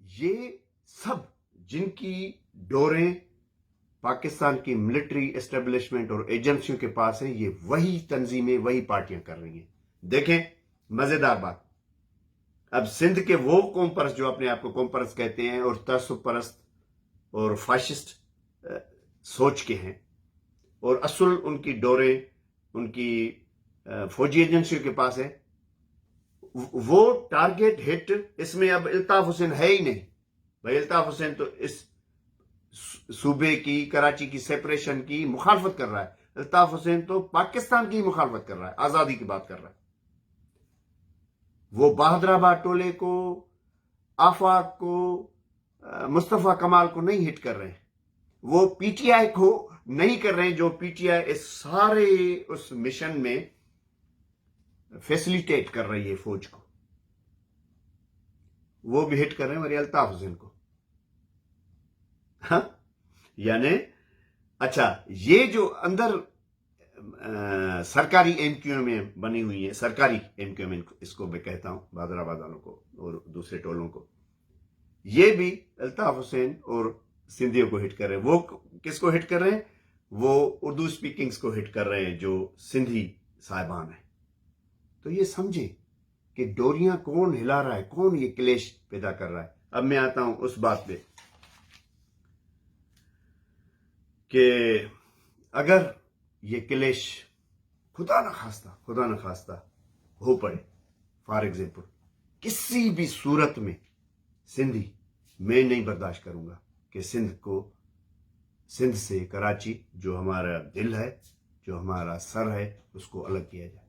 یہ سب جن کی ڈوریں پاکستان کی ملٹری اسٹیبلشمنٹ اور ایجنسیوں کے پاس ہیں، یہ وہی تنظیمیں، وہی پارٹیاں کر رہی ہیں۔ دیکھیں مزیدار بات، اب سندھ کے وہ قوم پرست جو اپنے آپ کو قوم پرست کہتے ہیں اور تعصب پرست اور فاشسٹ سوچ کے ہیں، اور اصل ان کی ڈوریں ان کی فوجی ایجنسیوں کے پاس ہے، وہ ٹارگیٹ ہٹ اس میں اب الطاف حسین ہے ہی نہیں۔ بھائی الطاف حسین تو اس صوبے کی، کراچی کی سیپریشن کی مخالفت کر رہا ہے۔ الطاف حسین تو پاکستان کی مخالفت کر رہا ہے، آزادی کی بات کر رہا ہے۔ وہ بہادر آباد ٹولے کو، آفاق کو، مصطفیٰ کمال کو نہیں ہٹ کر رہے ہیں، وہ پی ٹی آئی کو نہیں کر رہے ہیں، جو پی ٹی آئی اس سارے اس مشن میں فیسلیٹیٹ کر رہی ہے فوج کو، وہ بھی ہٹ کر رہے ہیں میرے الطاف حسین کو۔ ہاں یعنی اچھا، یہ جو اندر سرکاری ایم کیو ایم میں بنی ہوئی ہے، سرکاری ایم کیو ایم اس کو میں کہتا ہوں، بہادر آباد والوں کو اور دوسرے ٹولوں کو، یہ بھی الطاف حسین اور سندھیوں کو ہٹ کر رہے ہیں۔ وہ کس کو ہٹ کر رہے ہیں؟ وہ اردو اسپیکنگز کو ہٹ کر رہے ہیں جو سندھی صاحبان ہیں۔ تو یہ سمجھے کہ ڈوریاں کون ہلا رہا ہے، کون یہ کلیش پیدا کر رہا ہے۔ اب میں آتا ہوں اس بات پہ کہ اگر یہ کلیش خدا نہ خواستہ ہو پڑے، فار ایگزامپل کسی بھی صورت میں سندھی، میں نہیں برداشت کروں گا کہ سندھ سے کراچی جو ہمارا دل ہے، جو ہمارا سر ہے، اس کو الگ کیا جائے۔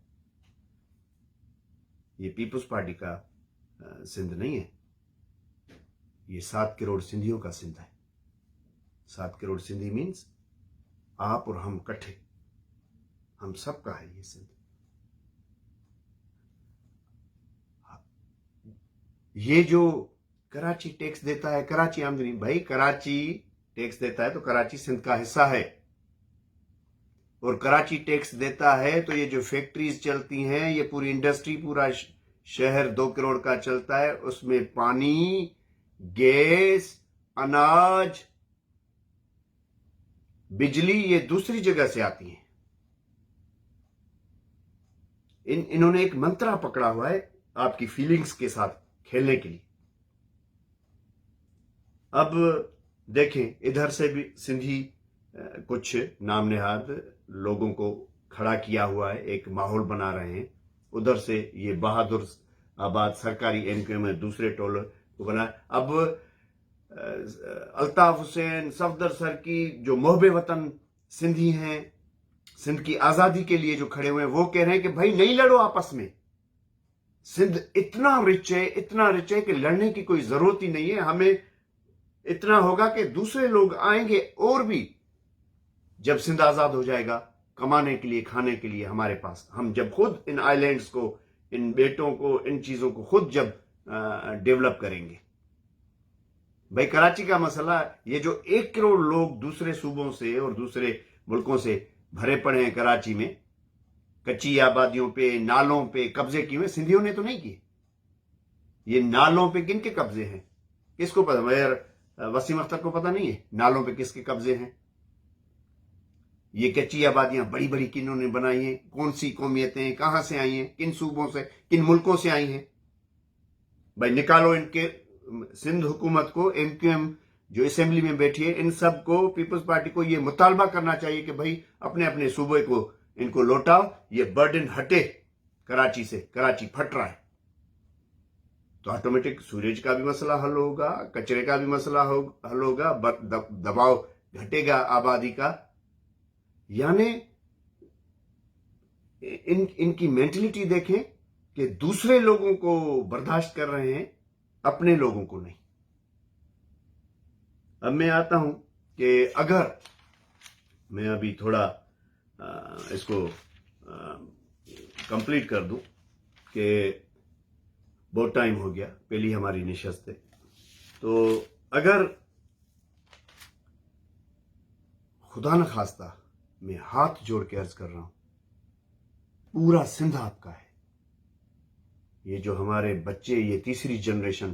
یہ پیپلز پارٹی کا سندھ نہیں ہے، یہ 7 کروڑ سندھیوں کا سندھ ہے۔ 7 کروڑ سندھی مینز آپ اور ہم کٹھے، ہم سب کا ہے یہ سندھ۔ یہ جو کراچی ٹیکس دیتا ہے، کراچی آمدنی، بھائی کراچی ٹیکس دیتا ہے تو کراچی سندھ کا حصہ ہے، اور کراچی ٹیکس دیتا ہے تو یہ جو فیکٹریز چلتی ہیں، یہ پوری انڈسٹری، پورا شہر 2 کروڑ کا چلتا ہے، اس میں پانی، گیس، اناج، بجلی یہ دوسری جگہ سے آتی ہیں۔ انہوں نے ایک منترا پکڑا ہوا ہے آپ کی فیلنگز کے ساتھ کھیلنے کے لیے۔ اب دیکھیں ادھر سے بھی سندھی کچھ نام نہاد لوگوں کو کھڑا کیا ہوا ہے، ایک ماحول بنا رہے ہیں، ادھر سے یہ بہادر آباد سرکاری ایم کیو میں دوسرے ٹولر کو بنا۔ اب الطاف حسین، صفدر سر کی جو محب وطن سندھی ہیں، سندھ کی آزادی کے لیے جو کھڑے ہوئے ہیں، وہ کہہ رہے ہیں کہ بھائی نہیں لڑو آپس میں، سندھ اتنا رچ ہے کہ لڑنے کی کوئی ضرورت ہی نہیں ہے۔ ہمیں اتنا ہوگا کہ دوسرے لوگ آئیں گے، اور بھی جب سندھ آزاد ہو جائے گا، کمانے کے لیے، کھانے کے لیے ہمارے پاس، ہم جب خود ان آئی لینڈز کو، ان بیٹوں کو، ان چیزوں کو خود جب ڈیولپ کریں گے۔ بھائی کراچی کا مسئلہ، یہ جو 1 کروڑ لوگ دوسرے صوبوں سے اور دوسرے ملکوں سے بھرے پڑے ہیں کراچی میں، کچی آبادیوں پہ، نالوں پہ قبضے کیے ہوئے، سندھیوں نے تو نہیں کیے۔ یہ نالوں پہ کن کے قبضے ہیں؟ کس کو پتا؟ مگر وسیم اختر کو پتا نہیں ہے نالوں پہ کس کے قبضے ہیں؟ یہ کچی آبادیاں بڑی بڑی کنوں نے بنائی ہیں؟ کون سی قومیتیں کہاں سے آئی ہیں؟ کن صوبوں سے، کن ملکوں سے آئی ہیں؟ بھائی نکالو ان کے سندھ حکومت کو، ایم کیو ایم جو اسمبلی میں بیٹھی ہے، ان سب کو، پیپلز پارٹی کو یہ مطالبہ کرنا چاہیے کہ بھائی اپنے اپنے صوبے کو ان کو لوٹاؤ، یہ برڈن ہٹے کراچی سے، کراچی پھٹ رہا ہے۔ تو آٹومیٹک سوریج کا بھی مسئلہ حل ہوگا، کچرے کا بھی مسئلہ حل ہوگا، دباؤ گھٹے گا آبادی کا۔ یعنی ان کی مینٹلٹی دیکھیں کہ دوسرے لوگوں کو برداشت کر رہے ہیں، اپنے لوگوں کو نہیں۔ اب میں آتا ہوں کہ اگر میں ابھی تھوڑا اس کو کمپلیٹ کر دوں کہ بہت ٹائم ہو گیا، پہلی ہماری نشست ہے، تو اگر خدا نہ خواستہ میں ہاتھ جوڑ کے عرض کر رہا ہوں، پورا سندھ آپ کا ہے، یہ جو ہمارے بچے، یہ تیسری جنریشن